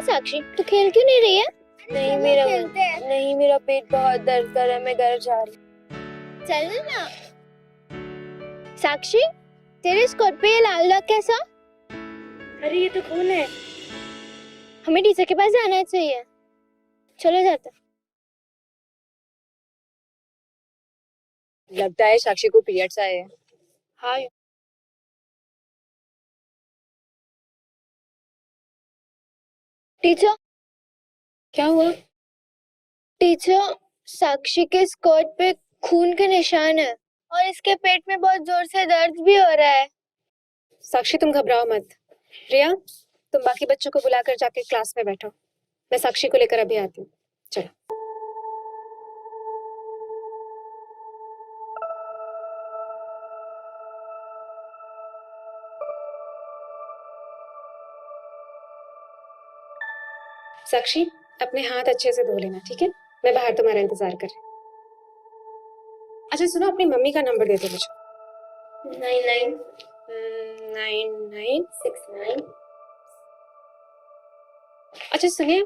साक्षी, तू खेल क्यों नहीं रही है? नहीं मेरा पेट बहुत दर्द कर रहा है, मैं घर जा रही हूँ। चल ना। साक्षी, तेरे स्कर्ट पे ये लाल दाग कैसा? अरे ये तो खून है। हमें टीचर के पास जाना चाहिए। चलो जाते। लगता है साक्षी को पीरियड्स आए हैं। हाँ टीचर, क्या हुआ? टीचर, साक्षी के स्कर्ट पे खून के निशान है और इसके पेट में बहुत जोर से दर्द भी हो रहा है। साक्षी तुम घबराओ मत। रिया तुम बाकी बच्चों को बुलाकर जाके क्लास में बैठो, मैं साक्षी को लेकर अभी आती हूँ। चलो। साक्षी अपने हाथ अच्छे से धो लेना, ठीक है? मैं बाहर तुम्हारा इंतजार कर रही हूँ। अच्छा सुनो, अपनी मम्मी का नंबर दे दो मुझे। 9969। अच्छा सुनिए,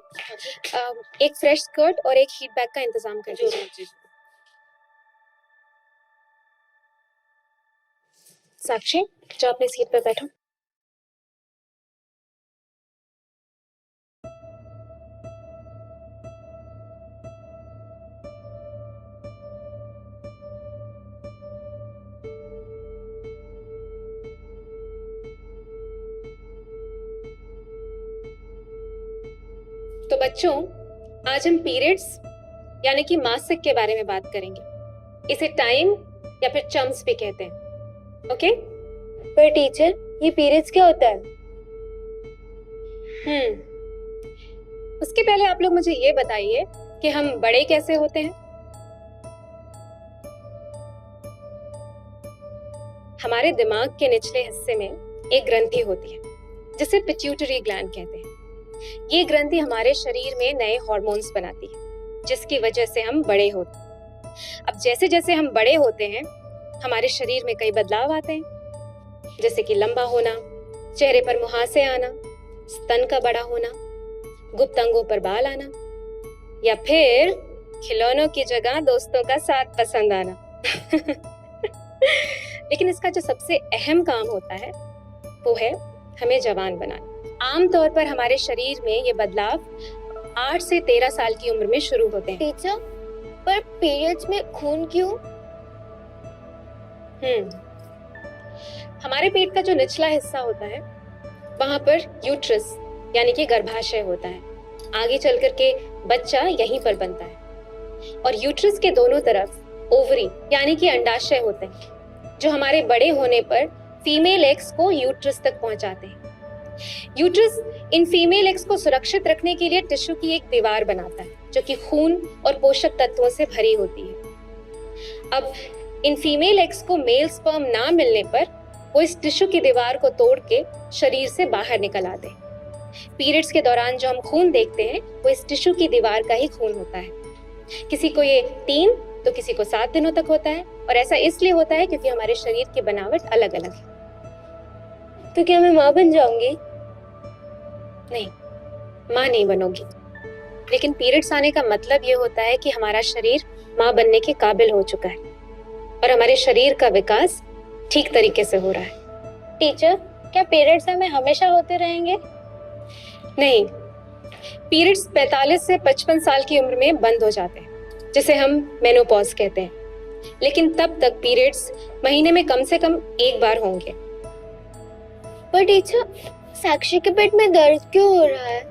एक फ्रेश स्कर्ट और एक हीट बैग का इंतजाम कर दीजिए। साक्षी जाओ अपनी सीट पर बैठो। तो बच्चों, आज हम पीरियड्स यानी कि मासिक के बारे में बात करेंगे। इसे टाइम या फिर चम्स भी कहते हैं। ओके? पर टीचर, ये पीरियड्स क्या होता है? उसके पहले आप लोग मुझे ये बताइए कि हम बड़े कैसे होते हैं। हमारे दिमाग के निचले हिस्से में एक ग्रंथि होती है जिसे पिट्यूटरी ग्लैंड कहते हैं। ये ग्रंथि हमारे शरीर में नए हार्मोन्स बनाती है जिसकी वजह से हम बड़े होते हैं। अब जैसे जैसे हम बड़े होते हैं हमारे शरीर में कई बदलाव आते हैं, जैसे कि लंबा होना, चेहरे पर मुहासे आना, स्तन का बड़ा होना, गुप्त अंगों पर बाल आना, या फिर खिलौनों की जगह दोस्तों का साथ पसंद आना। लेकिन इसका जो सबसे अहम काम होता है वो है हमें जवान बनाना। आमतौर पर हमारे शरीर में ये बदलाव 8 से 13 साल की उम्र में शुरू होते हैं। टीचर, पर पीरियड्स में खून क्यों? हमारे पेट का जो निचला हिस्सा होता है वहां पर यूट्रस यानी कि गर्भाशय होता है। आगे चल करके बच्चा यहीं पर बनता है। और यूट्रस के दोनों तरफ ओवरी यानी कि अंडाशय होते हैं जो हमारे बड़े होने पर फीमेल एग्स को यूट्रस तक पहुंचाते हैं। यूट्रस इन फीमेल एग्स को सुरक्षित रखने के लिए टिश्यू की एक दीवार बनाता है जो कि खून और पोषक तत्वों से भरी होती है। अब इन फीमेल एग्स को मेल स्पर्म ना मिलने पर वो इस टिश्यू की दीवार को तोड़ के शरीर से बाहर निकल आते हैं। पीरियड्स के दौरान जो हम खून देखते हैं वो इस टिश्यू की दीवार का ही खून होता है। किसी को ये 3 तो किसी को 7 दिनों तक होता है, और ऐसा इसलिए होता है क्योंकि हमारे शरीर की बनावट अलग अलग है। तो क्या मैं माँ बन जाऊंगी? नहीं, माँ नहीं बनोगी, लेकिन पीरियड्स आने का मतलब ये होता है कि हमारा शरीर माँ बनने के काबिल हो चुका है और हमारे शरीर का विकास ठीक तरीके से हो रहा है। टीचर, क्या पीरियड्स हमें हमेशा होते रहेंगे? नहीं, पीरियड्स 45 से 55 साल की उम्र में बंद हो जाते हैं जिसे हम मेनोपॉज कहते हैं। लेकिन तब तक पीरियड्स महीने में कम से कम एक बार होंगे। पर टीचर, साक्षी के पेट में दर्द क्यों हो रहा है?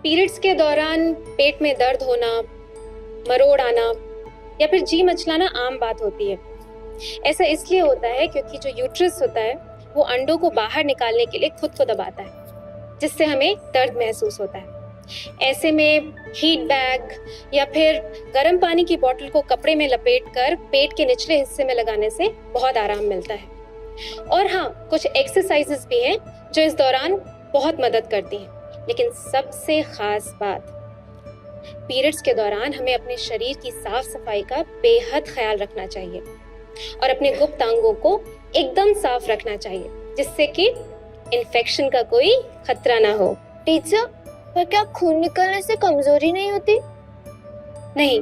पीरियड्स के दौरान पेट में दर्द होना, मरोड़ आना या फिर जी मचलाना आम बात होती है। ऐसा इसलिए होता है क्योंकि जो यूट्रस होता है वो अंडों को बाहर निकालने के लिए खुद को दबाता है जिससे हमें दर्द महसूस होता है। ऐसे में हीट बैग या फिर गर्म पानी की बोतल को कपड़े में लपेटकर पेट के निचले हिस्से में लगाने से बहुत आराम मिलता है। और हाँ, कुछ एक्सरसाइजेस भी हैं जो इस दौरान बहुत मदद करती हैं। लेकिन सबसे खास बात, पीरियड्स के दौरान हमें अपने शरीर की साफ सफाई का बेहद ख्याल रखना चाहिए और अपने गुप्त अंगों को एकदम साफ रखना चाहिए जिससे कि इन्फेक्शन का कोई खतरा ना हो। टीचर, पर क्या खून निकलने से कमजोरी नहीं होती? नहीं,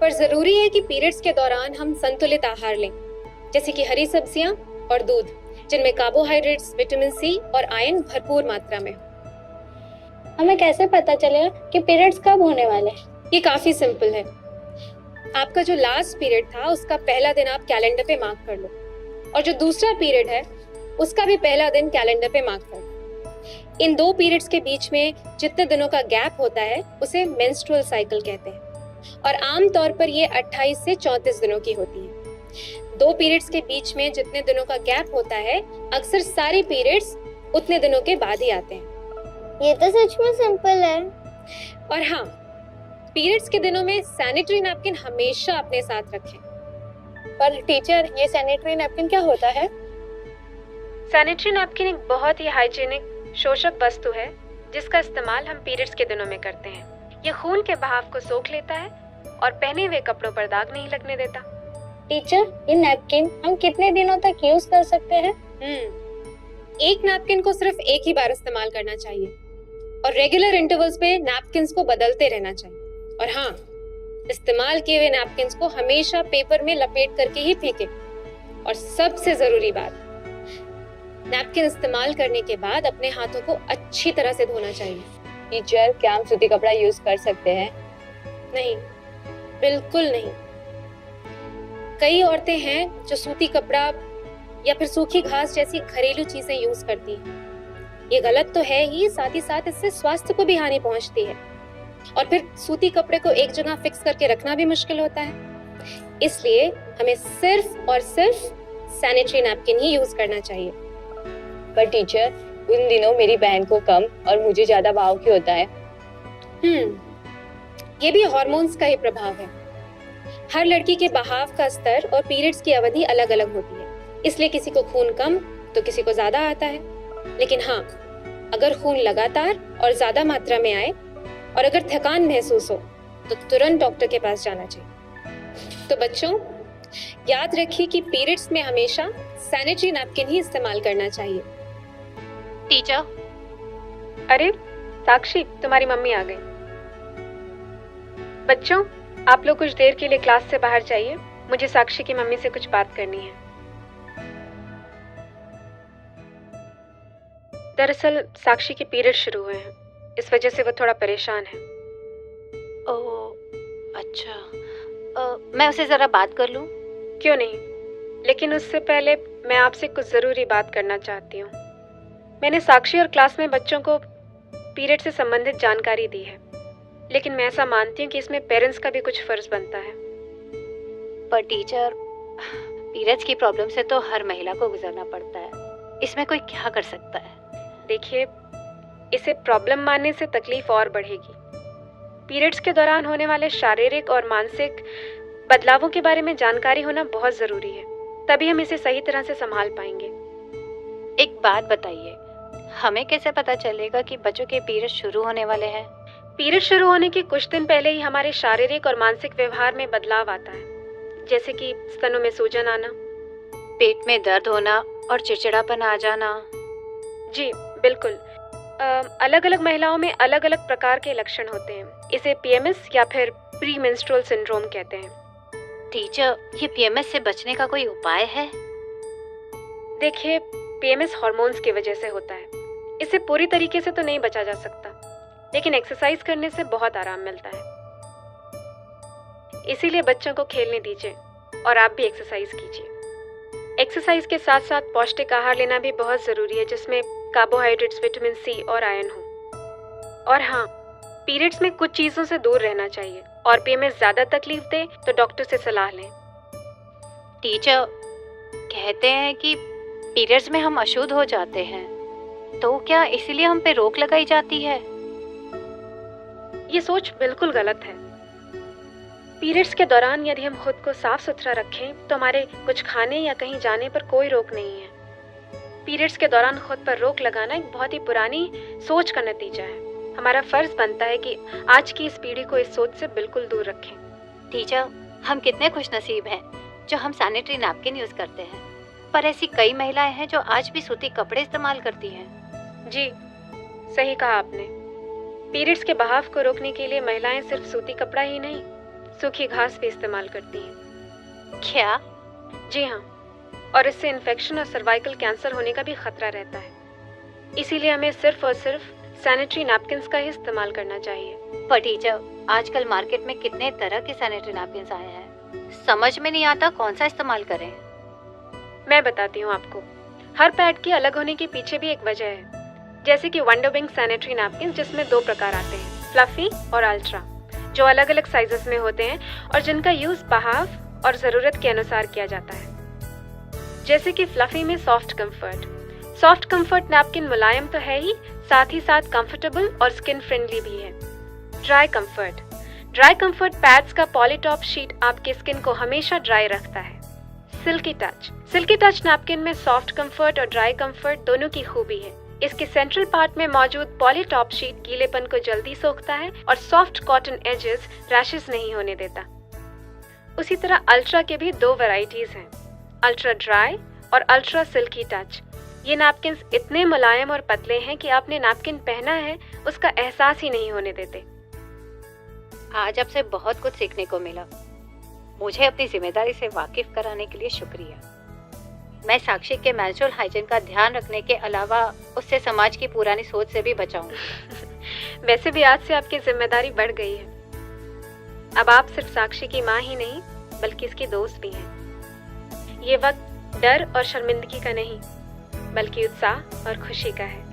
पर जरूरी है कि पीरियड्स के दौरान हम संतुलित आहार लें, जैसे कि हरी सब्जियां और दूध, जिनमें कार्बोहाइड्रेट्स, विटामिन सी और आयरन भरपूर मात्रा में हो। हमें कैसे पता चलेगा कि पीरियड्स कब होने वाले हैं? ये काफी सिंपल है। आपका जो लास्ट पीरियड था उसका पहला दिन आप कैलेंडर पे मार्क कर लो, और जो दूसरा पीरियड है उसका भी पहला दिन कैलेंडर पे मार्क कर लो। इन दो पीरियड्स के बीच में जितने दिनों का गैप होता है उसे मेंस्ट्रुअल साइकिल कहते हैं, और आम तौर पर ये 28 से 34 दिनों की होती है। दो पीरियड्स के बीच में जितने दिनों का गैप होता है, अक्सर सारे पीरियड्स उतने दिनों के बाद ही आते हैं। ये तो सच में सिंपल है। और हाँ, पीरियड्स के दिनों में सैनिटरी नैपकिन हमेशा अपने साथ रखें। पर टीचर, ये सैनिटरी नैपकिन क्या होता है? सैनिटरी नैपकिन एक बहुत ही हाइजीनिक शोषक वस्तु है जिसका इस्तेमाल हम पीरियड्स के दिनों में करते हैं। ये खून के बहाव को सोख लेता है और पहने हुए कपड़ों पर दाग नहीं लगने देता। टीचर, ये नैपकिन हम कितने दिनों तक यूज कर सकते हैं? एक नैपकिन को सिर्फ एक ही बार इस्तेमाल करना चाहिए, और रेगुलर इंटरवल्स पे नैपकिन्स को बदलते रहना चाहिए। और हाँ, इस्तेमाल किए हुए नैपकिन्स को हमेशा पेपर में लपेट करके ही फेंकें। और सबसे जरूरी बात, नैपकिन इस्तेमाल करने के बाद अपने हाथों को अच्छी तरह से धोना चाहिए। टीचर, क्या हम सूती कपड़ा यूज कर सकते हैं? नहीं, बिल्कुल नहीं। कई औरतें हैं जो सूती कपड़ा या फिर सूखी घास जैसी घरेलू चीजें यूज करती हैं। ये गलत तो है ही, साथ ही साथ इससे स्वास्थ्य को भी हानि पहुंचती है, और फिर सूती कपड़े को एक जगह फिक्स करके रखना भी मुश्किल होता है। इसलिए हमें सिर्फ और सिर्फ सैनिटरी नैपकिन ही यूज करना चाहिए। पर टीचर, उन दिनों मेरी बहन को कम और मुझे ज्यादा भाव क्यों होता है? ये भी हार्मोन्स का ही प्रभाव है। हर लड़की के बहाव का स्तर और पीरियड्स की अवधि अलग अलग होती है, इसलिए किसी को खून कम तो किसी को ज्यादा आता है। लेकिन हाँ, अगर खून लगातार और ज्यादा मात्रा में आए और अगर थकान महसूस हो तो तुरंत डॉक्टर के पास जाना चाहिए। तो बच्चों, याद रखिए कि पीरियड्स में हमेशा सैनिटरी नैपकिन ही इस्तेमाल करना चाहिए। टीचर, अरे साक्षी, तुम्हारी मम्मी आ गई। बच्चों, आप लोग कुछ देर के लिए क्लास से बाहर जाइए, मुझे साक्षी की मम्मी से कुछ बात करनी है। दरअसल साक्षी के पीरियड शुरू हुए हैं, इस वजह से वो थोड़ा परेशान है। ओह, अच्छा। मैं उसे जरा बात कर लूं? क्यों नहीं, लेकिन उससे पहले मैं आपसे कुछ ज़रूरी बात करना चाहती हूँ। मैंने साक्षी और क्लास में बच्चों को पीरियड से संबंधित जानकारी दी है, लेकिन मैं ऐसा मानती हूँ कि इसमें पेरेंट्स का भी कुछ फ़र्ज़ बनता है। पर टीचर, पीरियड्स की प्रॉब्लम से तो हर महिला को गुजरना पड़ता है, इसमें कोई क्या कर सकता है? देखिए, इसे प्रॉब्लम मानने से तकलीफ और बढ़ेगी। पीरियड्स के दौरान होने वाले शारीरिक और मानसिक बदलावों के बारे में जानकारी होना बहुत ज़रूरी है, तभी हम इसे सही तरह से संभाल पाएंगे। एक बात बताइए, हमें कैसे पता चलेगा कि बच्चों के पीरियड शुरू होने वाले हैं? पीरियड शुरू होने के कुछ दिन पहले ही हमारे शारीरिक और मानसिक व्यवहार में बदलाव आता है, जैसे कि स्तनों में सूजन आना, पेट में दर्द होना और चिड़चिड़ापन आ जाना। जी बिल्कुल। अलग अलग महिलाओं में अलग अलग प्रकार के लक्षण होते हैं। इसे पीएमएस या फिर प्री मेंस्ट्रुअल सिंड्रोम कहते हैं। टीचर, ये पीएमएस से बचने का कोई उपाय है? देखिए, पीएमएस हार्मोन्स की वजह से होता है। इससे पूरी तरीके से तो नहीं बचा जा सकता, लेकिन एक्सरसाइज करने से बहुत आराम मिलता है। इसीलिए बच्चों को खेलने दीजिए और आप भी एक्सरसाइज कीजिए। एक्सरसाइज के साथ साथ पौष्टिक आहार लेना भी बहुत ज़रूरी है, जिसमें कार्बोहाइड्रेट्स, विटामिन सी और आयरन हो। और हाँ, पीरियड्स में कुछ चीज़ों से दूर रहना चाहिए, और पीएमएस ज़्यादा तकलीफ दे तो डॉक्टर से सलाह लें। टीचर, कहते हैं कि पीरियड्स में हम अशुद्ध हो जाते हैं, तो क्या इसीलिए हम पे रोक लगाई जाती है? ये सोच बिल्कुल गलत है। पीरियड्स के दौरान यदि हम खुद को साफ सुथरा रखें तो हमारे कुछ खाने या कहीं जाने पर कोई रोक नहीं है। पीरियड्स के दौरान खुद पर रोक लगाना एक बहुत ही पुरानी सोच का नतीजा है। हमारा फर्ज बनता है कि आज की इस पीढ़ी को इस सोच से बिल्कुल दूर रखें। टीचर, हम कितने खुशनसीब हैं जो हम सैनिटरी नैपकिन यूज करते हैं। पर ऐसी कई महिलाएं हैं जो आज भी सूती कपड़े इस्तेमाल करती हैं। जी, सही कहा आपने। पीरियड्स के बहाव को रोकने के लिए महिलाएं सिर्फ सूती कपड़ा ही नहीं, सूखी घास भी इस्तेमाल करती हैं। क्या? जी हाँ, और इससे इन्फेक्शन और सर्वाइकल कैंसर होने का भी खतरा रहता है। इसीलिए हमें सिर्फ और सिर्फ सैनिटरी नैपकिन्स का ही इस्तेमाल करना चाहिए। पर टीचर, आजकल मार्केट में कितने तरह के सैनिटरी नैपकिन्स आए हैं, समझ में नहीं आता कौन सा इस्तेमाल करें। मैं बताती हूँ आपको। हर पैड के अलग होने के पीछे भी एक वजह है। जैसे कि वंडर विंग सैनिटरी नैपकिन, जिसमें 2 प्रकार आते हैं, फ्लफी और अल्ट्रा, जो अलग अलग साइजेस में होते हैं और जिनका यूज बहाव और जरूरत के अनुसार किया जाता है। जैसे कि फ्लफी में सॉफ्ट कंफर्ट नैपकिन मुलायम तो है ही, साथ ही साथ कंफर्टेबल और स्किन फ्रेंडली भी है। ड्राई कंफर्ट पैड्स का पॉलीटॉप शीट आपके स्किन को हमेशा ड्राई रखता है। सिल्की टच नैपकिन में सॉफ्ट कंफर्ट और ड्राई कंफर्ट दोनों की खूबी है। इसके सेंट्रल पार्ट में मौजूद पॉलीटॉप शीट गीलेपन को जल्दी सोखता है और सॉफ्ट कॉटन एजेस रैशेस नहीं होने देता। उसी तरह अल्ट्रा के भी 2 वैरायटीज हैं, अल्ट्रा ड्राई और अल्ट्रा सिल्की टच। ये नैपकिन्स इतने मुलायम और पतले हैं कि आपने नैपकिन पहना है उसका एहसास ही नहीं होने देते। आज आपसे बहुत कुछ सीखने को मिला। मुझे अपनी जिम्मेदारी से वाकिफ कराने के लिए शुक्रिया। मैं साक्षी के मेंस्ट्रुअल हाइजीन का ध्यान रखने के अलावा उससे समाज की पुरानी सोच से भी बचाऊंगी। वैसे भी आज से आपकी जिम्मेदारी बढ़ गई है। अब आप सिर्फ साक्षी की माँ ही नहीं बल्कि इसकी दोस्त भी हैं। ये वक्त डर और शर्मिंदगी का नहीं बल्कि उत्साह और खुशी का है।